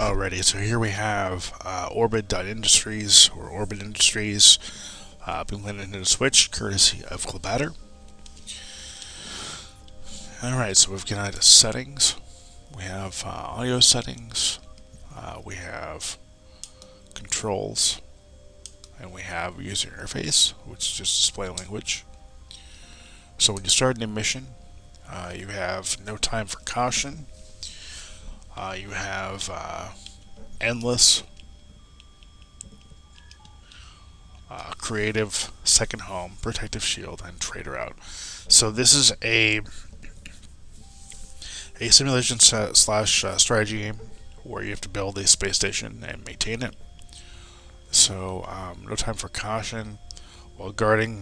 Alrighty, so here we have Orbit.industries or Orbit.industries being played into the Switch, courtesy of Clubatter. Alright, so we've got settings. We have audio settings. We have controls. And we have user interface, which is just display language. So when you start a new mission, you have no time for caution. You have endless, creative, second home, protective shield, and trader out. So this is a simulation slash strategy game where you have to build a space station and maintain it. So no time for caution. While guarding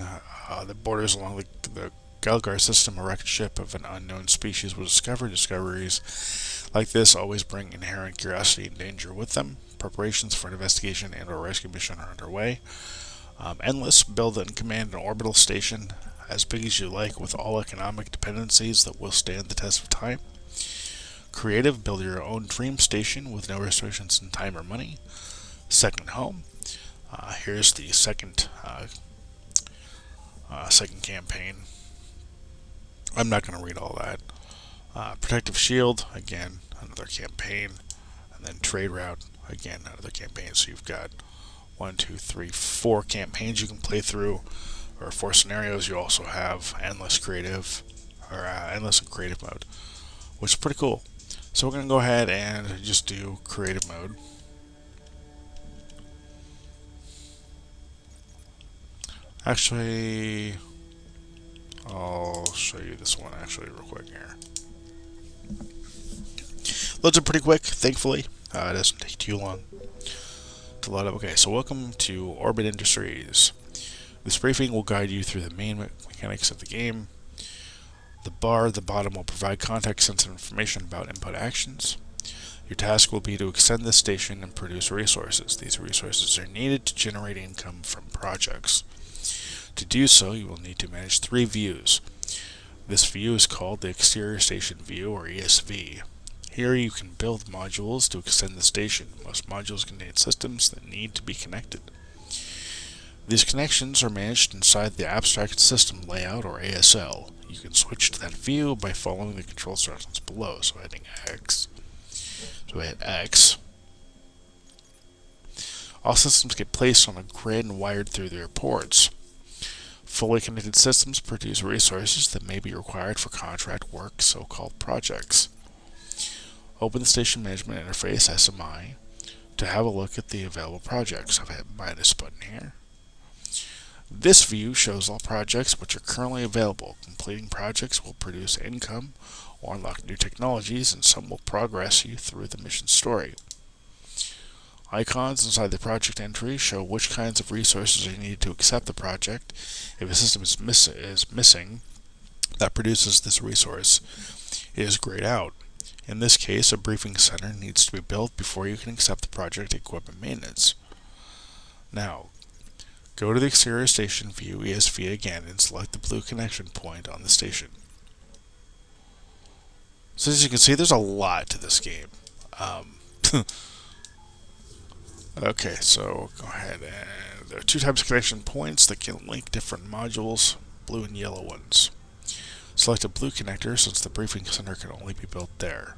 the borders along the Galgar system, a wrecked ship of an unknown species was discovered. Discoveries like this always bring inherent curiosity and danger with them. Preparations for an investigation and or rescue mission are underway. Endless, build and command an orbital station as big as you like with all economic dependencies that will stand the test of time. Creative, build your own dream station with no restrictions in time or money. Second home. Here's the second campaign. I'm not going to read all that. Protective shield, again, another campaign. And then trade route, again, another campaign. So you've got 4 campaigns you can play through, or 4 scenarios. You also have endless creative, or endless and creative mode, which is pretty cool. So we're going to go ahead and just do creative mode. Actually, I'll show you this one actually real quick here. Loads up pretty quick, thankfully. It doesn't take too long to load up. Okay, so welcome to Orbit Industries. This briefing will guide you through the main mechanics of the game. The bar at the bottom will provide context-sensitive information about input actions. Your task will be to extend this station and produce resources. These resources are needed to generate income from projects. To do so, you will need to manage 3 views. This view is called the Exterior Station View, or ESV. Here you can build modules to extend the station. Most modules contain systems that need to be connected. These connections are managed inside the Abstract System Layout, or ASL. You can switch to that view by following the control instructions below. So hitting X. So I hit X. All systems get placed on a grid and wired through their ports. Fully connected systems produce resources that may be required for contract work, so-called projects. Open the Station Management Interface, SMI, to have a look at the available projects. I've hit minus button here. This view shows all projects which are currently available. Completing projects will produce income or unlock new technologies, and some will progress you through the mission story. Icons inside the project entry show which kinds of resources are needed to accept the project. If a system is missing that produces this resource, it is grayed out. In this case, a briefing center needs to be built before you can accept the project equipment maintenance. Now, go to the Exterior Station View ESV again and select the blue connection point on the station. So as you can see, there's a lot to this game. Okay, so go ahead and there are 2 types of connection points that can link different modules, blue and yellow ones. Select a blue connector since the briefing center can only be built there.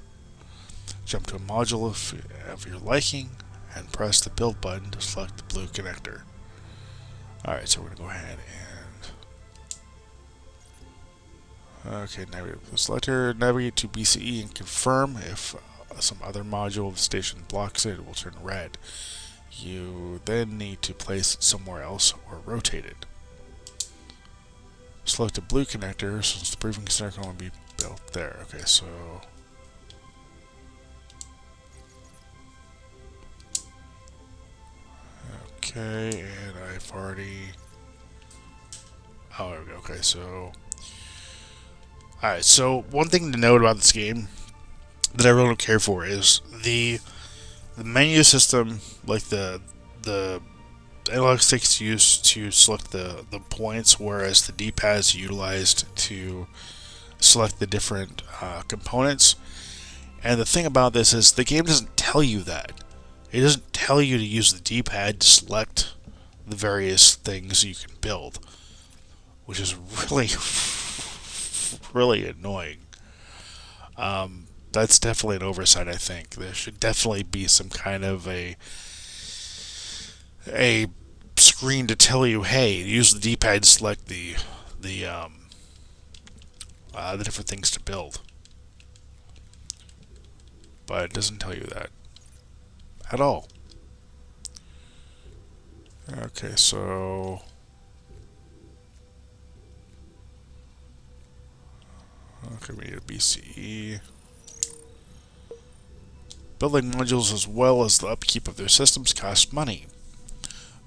Jump to a module of your liking and press the build button to select the blue connector. Alright, so we're going to go ahead and okay, navigate to the selector, navigate to BCE and confirm. If some other module of the station blocks it, it will turn red. You then need to place it somewhere else or rotate it. Select a blue connector since the briefing center can only be built there. Okay, so okay, and I've already there we go. Okay, so alright, so one thing to note about this game that I really don't care for is the menu system, like the analog sticks used to select the points, whereas the D-pad is utilized to select the different components. And the thing about this is the game doesn't tell you that. It doesn't tell you to use the D-pad to select the various things you can build, which is really, really annoying. That's definitely an oversight, I think. There should definitely be some kind of a screen to tell you, hey, use the D-pad to select the the different things to build. But it doesn't tell you that at all. Okay, so okay, we need a BCE. Building modules as well as the upkeep of their systems cost money.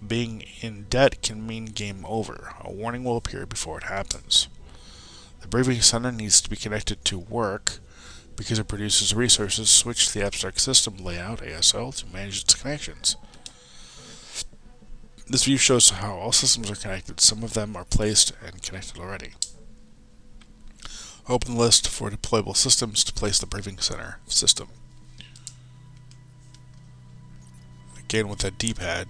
Being in debt can mean game over. A warning will appear before it happens. The briefing center needs to be connected to work because it produces resources. Switch to the abstract system layout ASL to manage its connections. This view shows how all systems are connected. Some of them are placed and connected already. Open the list for deployable systems to place the briefing center system. Again with that D-pad.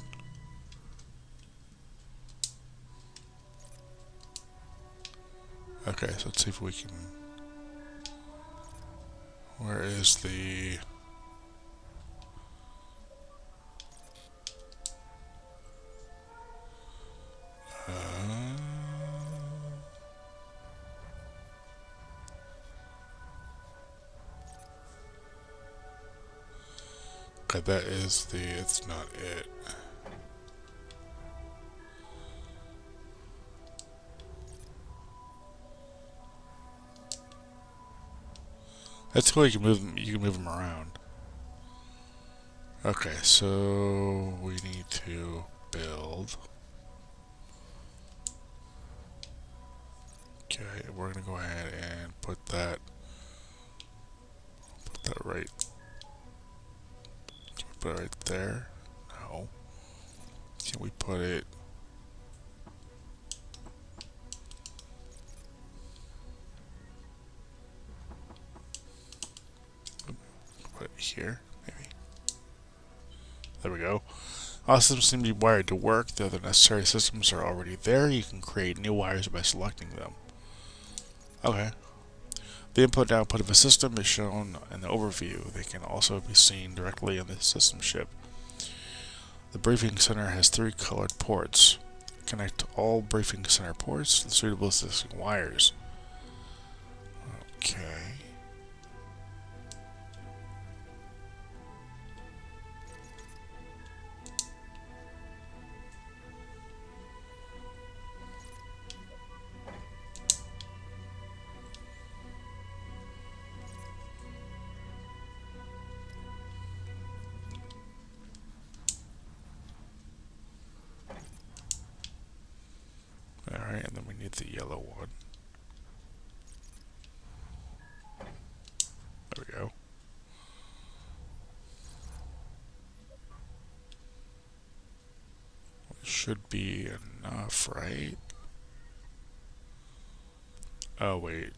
Okay, so let's see if we can... Where is the... Okay, that is the... It's not it. That's cool. You can move them. You can move them around. Okay, so we need to build. Okay, we're gonna go ahead and put that right. Can we put it right there? No. Can we put it? Put it here, maybe. There we go. All systems seem to be wired to work. The other necessary systems are already there. You can create new wires by selecting them. Okay. The input and output of a system is shown in the overview. They can also be seen directly in the system ship. The briefing center has 3 colored ports. Connect all briefing center ports to the suitable existing wires. Okay. Alright, and then we need the yellow one. There we go. Should be enough, right? Oh, wait.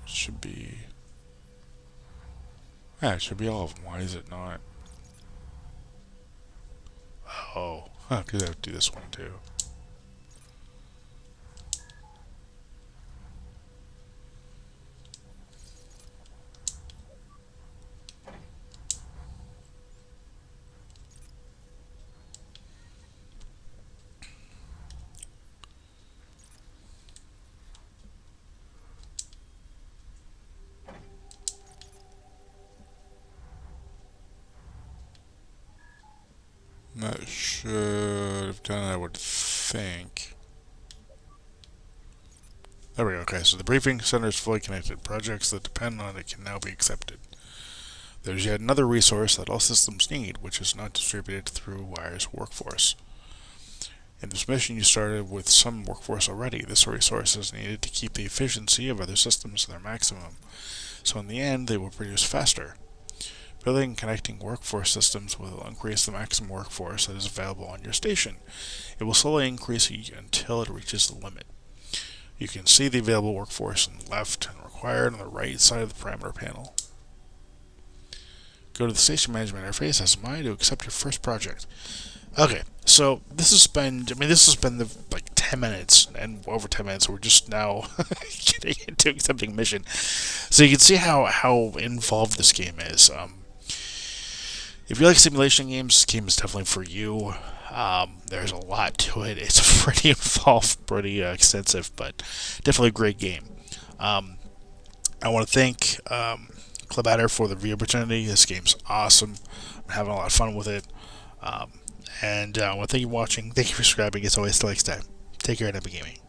Should be... Yeah, it should be all of them. Why is it not? Oh, because I have to do this one too. That should have done it, I would think. There we go. Okay, so the briefing center is fully connected. Projects that depend on it can now be accepted. There's yet another resource that all systems need, which is not distributed through Wire's workforce. In this mission, you started with some workforce already. This resource is needed to keep the efficiency of other systems to their maximum, so in the end, they will produce faster. Building and connecting workforce systems will increase the maximum workforce that is available on your station. It will slowly increase until it reaches the limit. You can see the available workforce on the left and required on the right side of the parameter panel. Go to the station management interface as mine to accept your first project. Okay, so this has been the, like 10 minutes and over 10 minutes. We're just now getting into accepting mission. So you can see how involved this game is. If you like simulation games, this game is definitely for you. There's a lot to it. It's pretty involved, pretty extensive, but definitely a great game. I want to thank Club Adder for the review opportunity. This game's awesome. I'm having a lot of fun with it. And I want to thank you for watching. Thank you for subscribing. As always, till next time. Take care and happy gaming.